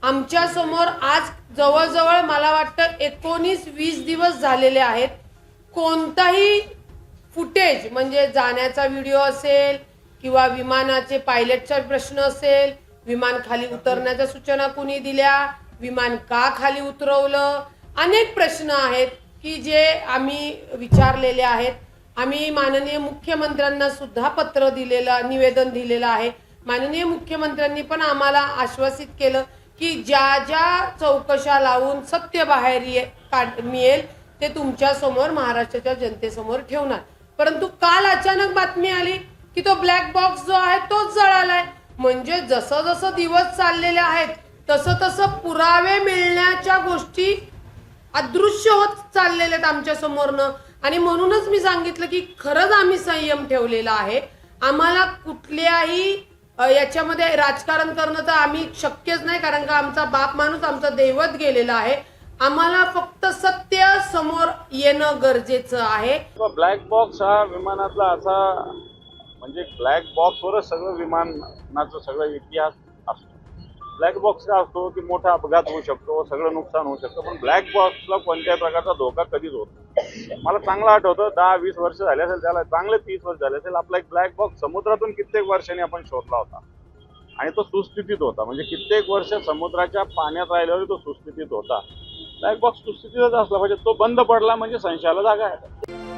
आमच्या समोर आज जवळजवळ मला वाटतं 19-20 दिवस झालेले आहेत. कोणताही फुटेज म्हणजे जाण्याचा व्हिडिओ असेल किंवा विमानाचे पायलटचा प्रश्न असेल, विमान खाली उतरण्याच्या सूचना कुणी दिल्या, विमान का खाली उतरवलं, अनेक प्रश्न आहेत की जे आम्ही विचारलेले आहेत. आम्ही माननीय मुख्यमंत्र्यांना सुद्धा पत्र दिलेलं, निवेदन दिलेलं आहे. माननीय मुख्यमंत्र्यांनी पण आम्हाला आश्वासित केलं की ज्या ज्या चौकशा लावून सत्य बाहेर मिळेल ते तुमच्या समोर, महाराष्ट्राच्या जनतेसमोर ठेवणार. परंतु काल अचानक बातमी आली की तो ब्लॅक बॉक्स जो आहे तोच जळालाय. म्हणजे जसं जसं दिवस चाललेले आहेत तसं तसं पुरावे मिळण्याच्या गोष्टी अदृश्य होत चाललेले आहेत आमच्या समोरनं. आणि म्हणूनच मी सांगितलं की खरंच आम्ही संयम ठेवलेला आहे. आम्हाला कुठल्याही याच्यामध्ये राजकारण करणं तर आम्ही शक्यच नाही, कारण का आमचा बाप माणूस, आमचा दैवत गेलेला आहे. आम्हाला फक्त सत्य समोर येणं गरजेचं आहे. ब्लॅक बॉक्स हा विमानातला असा, म्हणजे ब्लॅक बॉक्सवरच सगळं विमानाचं सगळं इतिहास असतो. ब्लॅक बॉक्स का असतो की मोठा अपघात होऊ शकतो, सगळं नुकसान होऊ शकतं, पण ब्लॅक बॉक्सला कोणत्याही प्रकारचा धोका कधीच होत नाही. मला चांगलं आठवतं 10-20 वर्ष झाले असेल, त्याला चांगले 30 वर्ष झाले असेल, आपला एक ब्लॅक बॉक्स समुद्रातून कित्येक वर्षांनी आपण शोधला होता आणि तो सुस्थितीत होता. म्हणजे कित्येक वर्ष समुद्राच्या पाण्यात राहिल्यावर तो सुस्थितीत होता. ब्लॅक बॉक्स सुस्थितीतच असला पाहिजे. तो बंद पडला म्हणजे संशयाला जागा आहे.